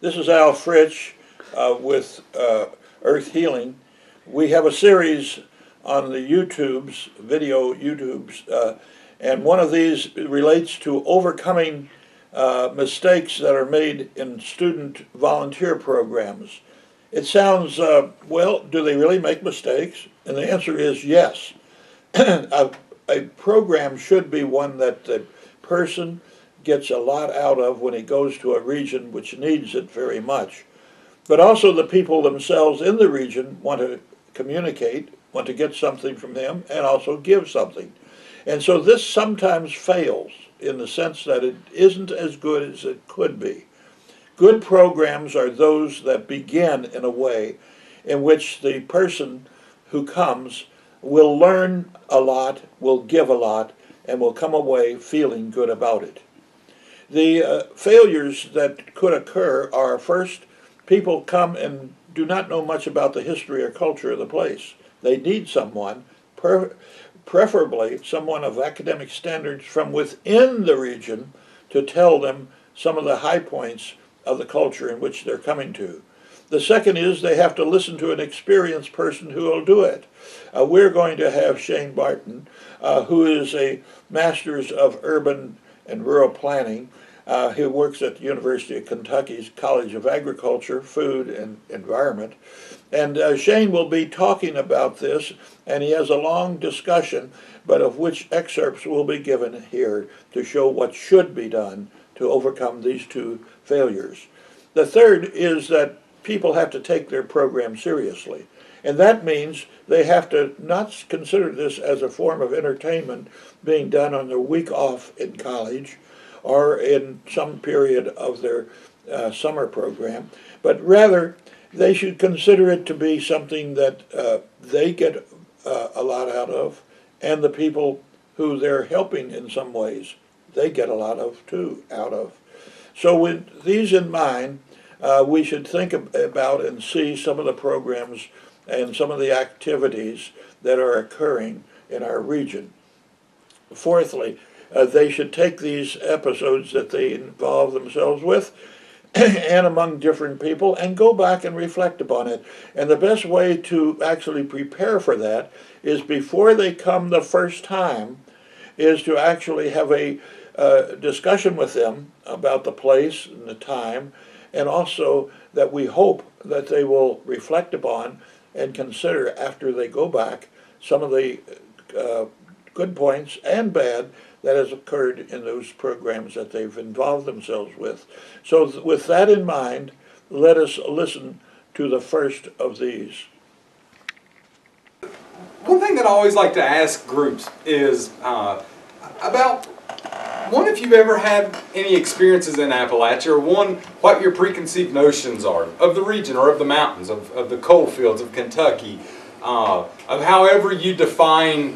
This is Al Fritsch with Earth Healing. We have a series on the video YouTubes, and one of these relates to overcoming mistakes that are made in student volunteer programs. It sounds, well, do they really make mistakes? And the answer is yes. A program should be one that the person gets a lot out of when he goes to a region which needs it very much. But also the people themselves in the region want to communicate, want to get something from him, and also give something. And so this sometimes fails in the sense that it isn't as good as it could be. Good programs are those that begin in a way in which the person who comes will learn a lot, will give a lot, and will come away feeling good about it. The failures that could occur are, first, people come and do not know much about the history or culture of the place. They need someone, preferably someone of academic standards from within the region, to tell them some of the high points of the culture in which they're coming to. The second is they have to listen to an experienced person who will do it. We're going to have Shane Barton, who is a master's of urban and rural planning. He works at the University of Kentucky's College of Agriculture, Food, and Environment. And Shane will be talking about this, and he has a long discussion, but of which excerpts will be given here to show what should be done to overcome these two failures. The third is that people have to take their program seriously. And that means they have to not consider this as a form of entertainment being done on their week off in college or in some period of their summer program, but rather they should consider it to be something that they get a lot out of, and the people who they're helping in some ways, they get a lot of too out of. So with these in mind, we should think about and see some of the programs and some of the activities that are occurring in our region. Fourthly, they should take these episodes that they involve themselves with and among different people and go back and reflect upon it. And the best way to actually prepare for that is before they come the first time is to actually have a discussion with them about the place and the time, and also that we hope that they will reflect upon and consider after they go back some of the good points and bad that has occurred in those programs that they've involved themselves with. So with that in mind, let us listen to the first of these. One thing that I always like to ask groups is about one, if you've ever had any experiences in Appalachia, or one, what your preconceived notions are of the region or of the mountains, of the coal fields of Kentucky, of however you define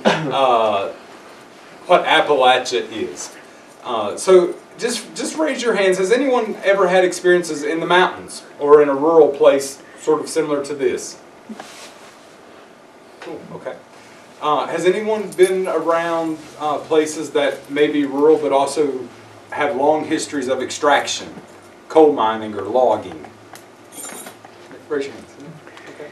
what Appalachia is. So just raise your hands. Has anyone ever had experiences in the mountains or in a rural place sort of similar to this? Cool, okay. Has anyone been around places that may be rural but also have long histories of extraction, coal mining or logging? Raise your hands. Okay.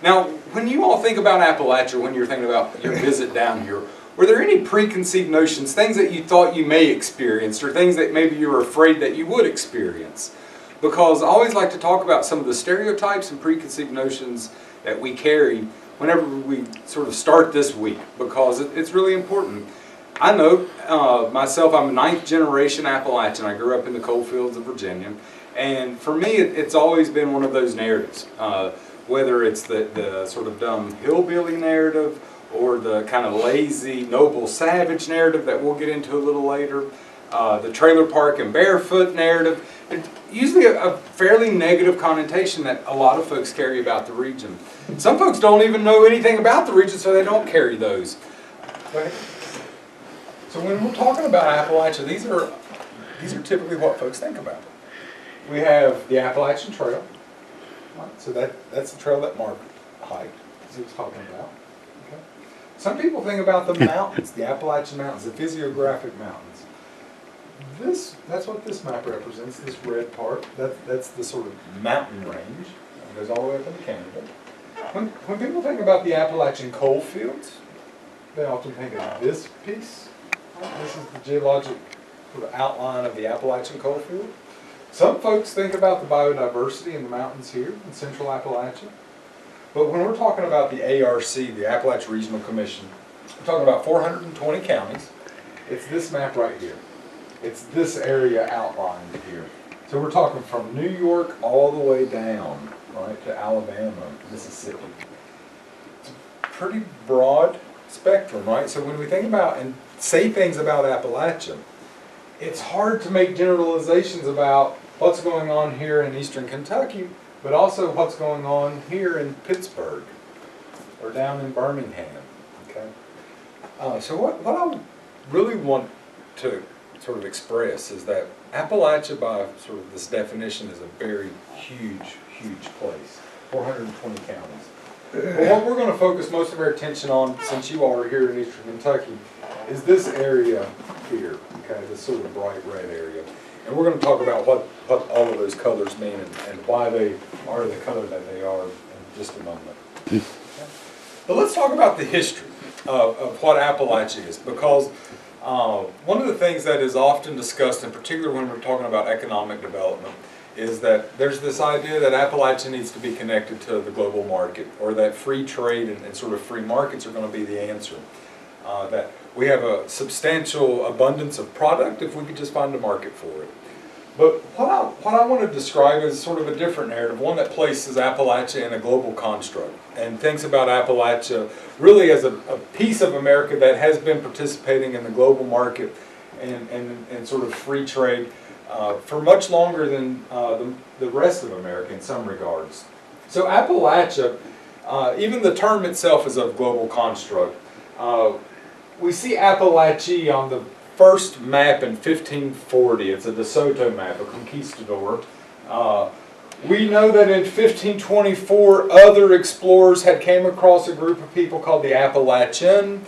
Now, when you all think about Appalachia, when you're thinking about your visit down here, were there any preconceived notions, things that you thought you may experience, or things that maybe you were afraid that you would experience? Because I always like to talk about some of the stereotypes and preconceived notions that we carry whenever we sort of start this week, because it's really important. I know myself, I'm a 9th generation Appalachian. I grew up in the coal fields of Virginia, and for me it's always been one of those narratives, whether it's the sort of dumb hillbilly narrative or the kind of lazy noble savage narrative that we'll get into a little later, the trailer park and barefoot narrative. It's usually a fairly negative connotation that a lot of folks carry about the region. Some folks don't even know anything about the region, so they don't carry those. Right? So when we're talking about Appalachia, these are typically what folks think about. We have the Appalachian Trail. Right? So that's the trail that Mark hiked, as he was talking about. Okay. Some people think about the mountains, the Appalachian Mountains, the physiographic mountains. that's what this map represents, this red part. That's the sort of mountain range. It goes all the way up into Canada. When people think about the Appalachian coal fields, they often think of this piece. This is the geologic sort of outline of the Appalachian coal field. Some folks think about the biodiversity in the mountains here in central Appalachia. But when we're talking about the ARC, the Appalachia Regional Commission, we're talking about 420 counties. It's this map right here. It's this area outlined here. So we're talking from New York all the way down, right, to Alabama, Mississippi. It's a pretty broad spectrum, right? So when we think about and say things about Appalachia, it's hard to make generalizations about what's going on here in eastern Kentucky, but also what's going on here in Pittsburgh or down in Birmingham. Okay. So what I really want to sort of express is that Appalachia, by sort of this definition, is a very huge, huge place. 420 counties. But what we're going to focus most of our attention on, since you all are here in eastern Kentucky, is this area here, okay, this sort of bright red area. And we're going to talk about what all of those colors mean and why they are the color that they are in just a moment. Okay. But let's talk about the history of what Appalachia is, because one of the things that is often discussed, in particular when we're talking about economic development, is that there's this idea that Appalachia needs to be connected to the global market, or that free trade and sort of free markets are going to be the answer. That we have a substantial abundance of product if we could just find a market for it. But what I want to describe is sort of a different narrative, one that places Appalachia in a global construct and thinks about Appalachia really as a piece of America that has been participating in the global market and sort of free trade for much longer than the rest of America in some regards. So Appalachia, even the term itself is of global construct. We see Appalachia on the first map in 1540. It's a De Soto map, a conquistador. We know that in 1524 other explorers had came across a group of people called the Appalachian.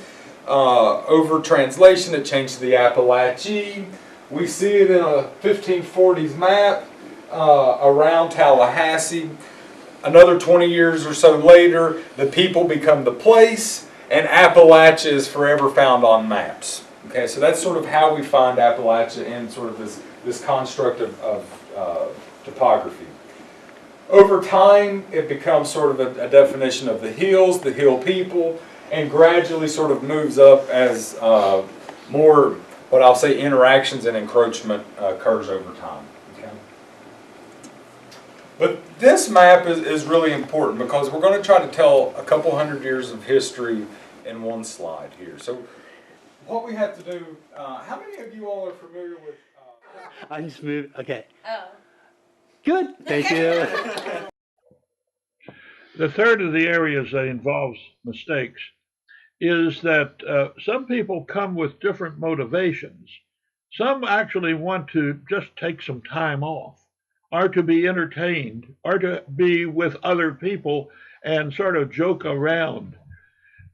Over translation it changed to the Appalachee. We see it in a 1540s map around Tallahassee. Another 20 years or so later, the people become the place, and Appalachia is forever found on maps. Okay, so that's sort of how we find Appalachia in sort of this construct of topography. Over time, it becomes sort of a definition of the hills, the hill people, and gradually sort of moves up as more, what I'll say, interactions and encroachment occurs over time. Okay? But this map is really important because we're going to try to tell a couple hundred years of history in one slide here. So what we have to do, how many of you all are familiar with... I just moved, okay. Oh. Good, thank you. The third of the areas that involves mistakes is that some people come with different motivations. Some actually want to just take some time off, or to be entertained, or to be with other people and sort of joke around.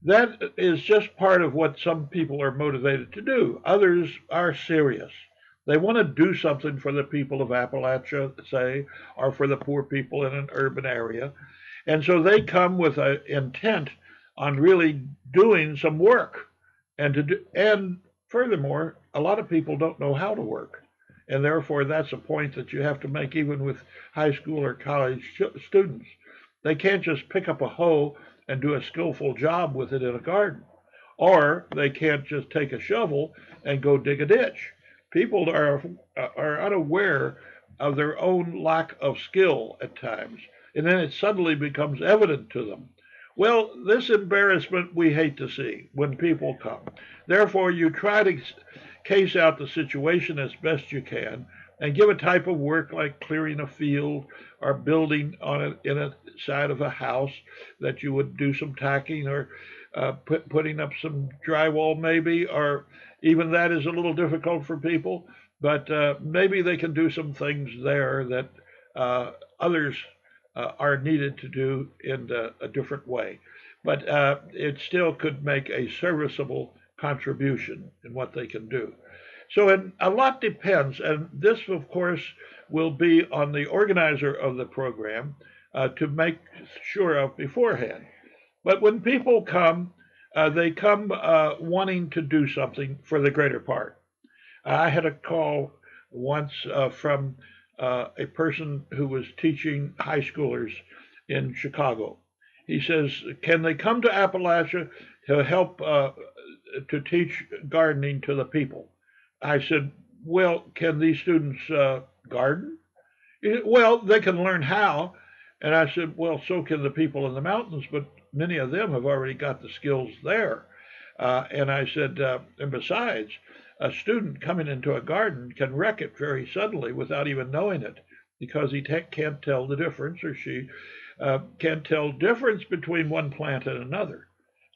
That is just part of what some people are motivated to do. Others are serious. They want to do something for the people of Appalachia, say, or for the poor people in an urban area. And so they come with an intent on really doing some work. And furthermore, a lot of people don't know how to work. And therefore, that's a point that you have to make even with high school or college students. They can't just pick up a hoe and do a skillful job with it in a garden. Or they can't just take a shovel and go dig a ditch. People are unaware of their own lack of skill at times, and then it suddenly becomes evident to them. Well, this embarrassment we hate to see when people come. Therefore, you try to case out the situation as best you can and give a type of work like clearing a field or building on in a side of a house that you would do some tacking or putting up some drywall maybe, or even that is a little difficult for people, but maybe they can do some things there that others are needed to do in a different way. But it still could make a serviceable contribution in what they can do. So a lot depends, and this, of course, will be on the organizer of the program to make sure of beforehand. But when people come, they come wanting to do something for the greater part. I had a call once from a person who was teaching high schoolers in Chicago. He says, "Can they come to Appalachia to help to teach gardening to the people?" I said, "Well, can these students garden?" "Well, they can learn how." And I said, "Well, so can the people in the mountains, but many of them have already got the skills there." And I said, and besides, a student coming into a garden can wreck it very suddenly without even knowing it because he can't tell the difference, or she can't tell difference between one plant and another.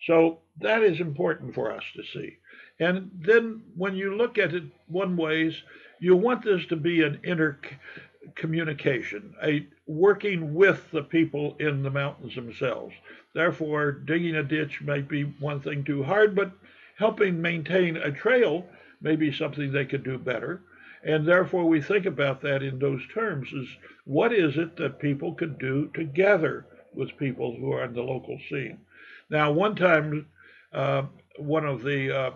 So that is important for us to see. And then when you look at it one ways, you want this to be an intercommunication, a working with the people in the mountains themselves. Therefore, digging a ditch might be one thing too hard, but helping maintain a trail may be something they could do better. And therefore, we think about that in those terms: is what is it that people could do together with people who are in the local scene? Now, one time, uh, one of the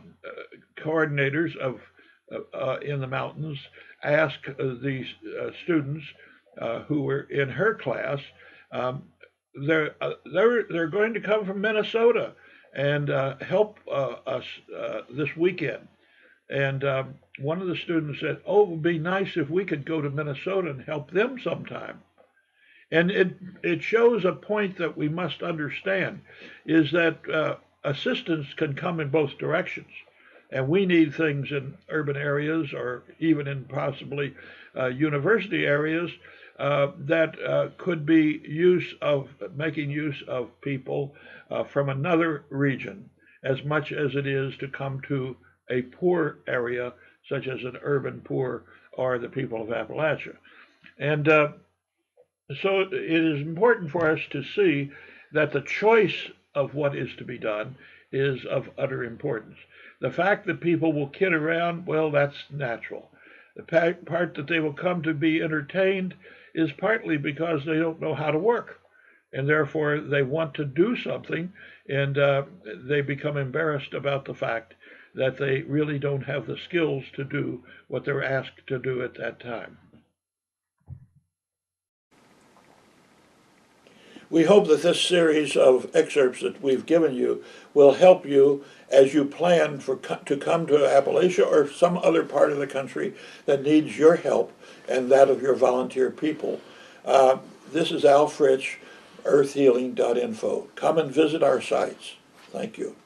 coordinators of in the mountains asked these students who were in her class, um, they're going to come from Minnesota and help us this weekend. And one of the students said, "Oh, it would be nice if we could go to Minnesota and help them sometime." And it shows a point that we must understand is that assistance can come in both directions. And we need things in urban areas or even in possibly university areas that could be use of making use of people from another region as much as it is to come to a poor area such as an urban poor or the people of Appalachia. And so it is important for us to see that the choice of what is to be done is of utter importance. The fact that people will kid around, well, that's natural. The part that they will come to be entertained is partly because they don't know how to work. And therefore, they want to do something, and they become embarrassed about the fact that they really don't have the skills to do what they're asked to do at that time. We hope that this series of excerpts that we've given you will help you as you plan to come to Appalachia or some other part of the country that needs your help and that of your volunteer people. This is Al Fritsch, earthhealing.info. Come and visit our sites. Thank you.